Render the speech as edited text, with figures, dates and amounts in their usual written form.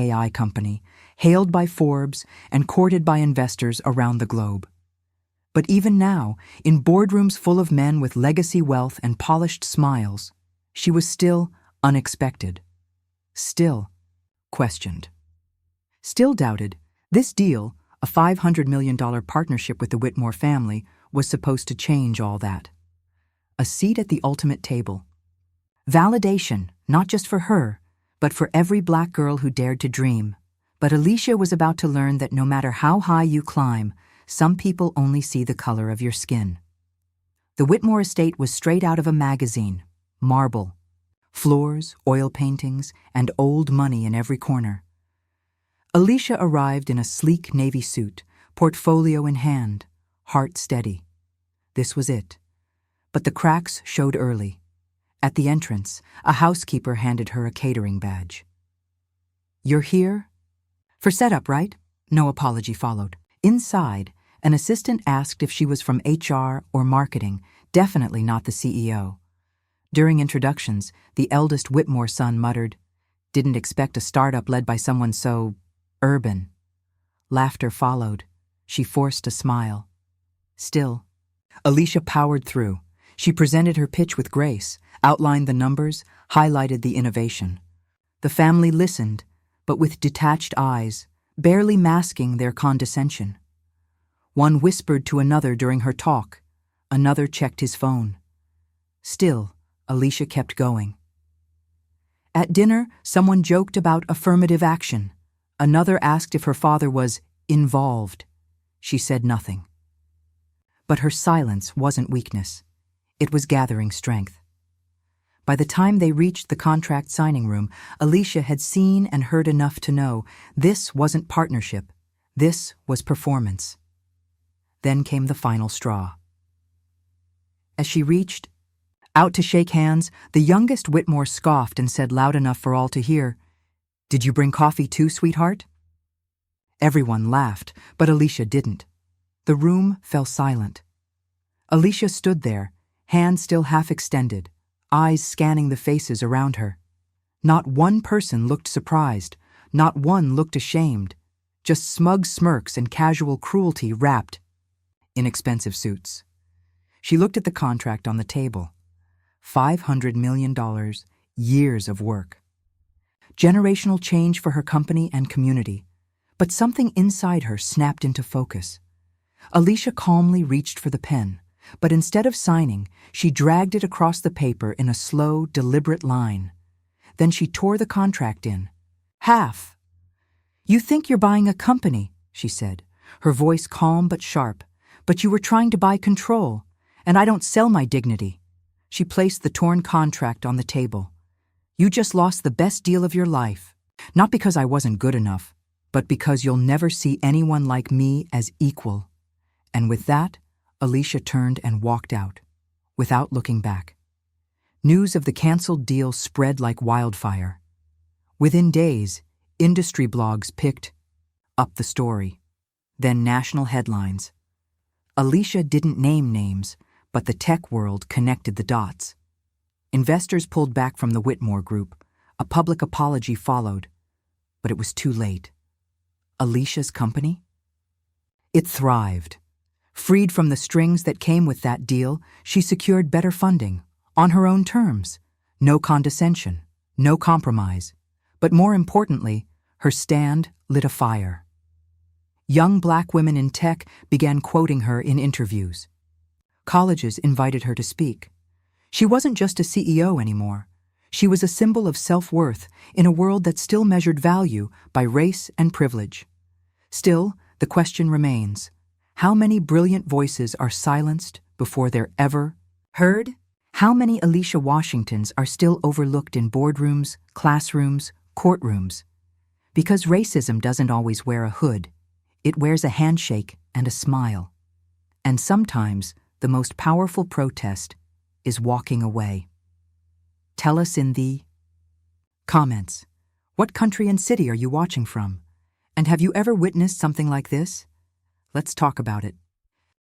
AI company, hailed by Forbes and courted by investors around the globe. But even now, in boardrooms full of men with legacy wealth and polished smiles, she was still unexpected, still questioned, still doubted. This deal, a $500 million partnership with the Whitmore family, was supposed to change all that. A seat at the ultimate table. Validation, not just for her, but for every black girl who dared to dream. But Alicia was about to learn that no matter how high you climb, some people only see the color of your skin. The Whitmore estate was straight out of a magazine, marble, floors, oil paintings, and old money in every corner. Alicia arrived in a sleek navy suit, portfolio in hand, heart steady. This was it. But the cracks showed early. At the entrance, a housekeeper handed her a catering badge. "You're here?" "For setup, right?" No apology followed. Inside, an assistant asked if she was from HR or marketing, definitely not the CEO. During introductions, the eldest Whitmore son muttered, "Didn't expect a startup led by someone so urban." Laughter followed. She forced a smile. Still, Alicia powered through. She presented her pitch with grace, outlined the numbers, highlighted the innovation. The family listened, but with detached eyes, barely masking their condescension. One whispered to another during her talk. Another checked his phone. Still, Alicia kept going. At dinner, someone joked about affirmative action. Another asked if her father was involved. She said nothing. But her silence wasn't weakness. It was gathering strength. By the time they reached the contract signing room, Alicia had seen and heard enough to know this wasn't partnership. This was performance. Then came the final straw. As she reached out to shake hands, the youngest Whitmore scoffed and said loud enough for all to hear, "Did you bring coffee too, sweetheart?" Everyone laughed, but Alicia didn't. The room fell silent. Alicia stood there, hands still half extended, eyes scanning the faces around her. Not one person looked surprised, not one looked ashamed, just smug smirks and casual cruelty wrapped in expensive suits. She looked at the contract on the table. $500 million, years of work. Generational change for her company and community. But something inside her snapped into focus. Alicia calmly reached for the pen, but instead of signing, she dragged it across the paper in a slow, deliberate line. Then she tore the contract in. "Half." "You think you're buying a company," she said, her voice calm but sharp, "but you were trying to buy control, and I don't sell my dignity." She placed the torn contract on the table. "You just lost the best deal of your life. Not because I wasn't good enough, but because you'll never see anyone like me as equal." And with that, Alicia turned and walked out, without looking back. News of the canceled deal spread like wildfire. Within days, industry blogs picked up the story, then national headlines. Alicia didn't name names, but the tech world connected the dots. Investors pulled back from the Whitmore Group. A public apology followed, but it was too late. Alicia's company? It thrived. Freed from the strings that came with that deal, she secured better funding, on her own terms. No condescension, no compromise. But more importantly, her stand lit a fire. Young black women in tech began quoting her in interviews. Colleges invited her to speak. She wasn't just a CEO anymore. She was a symbol of self-worth in a world that still measured value by race and privilege. Still, the question remains, how many brilliant voices are silenced before they're ever heard? How many Alicia Washingtons are still overlooked in boardrooms, classrooms, courtrooms? Because racism doesn't always wear a hood. It wears a handshake and a smile. And sometimes the most powerful protest is walking away. Tell us in the comments. What country and city are you watching from? And have you ever witnessed something like this? Let's talk about it.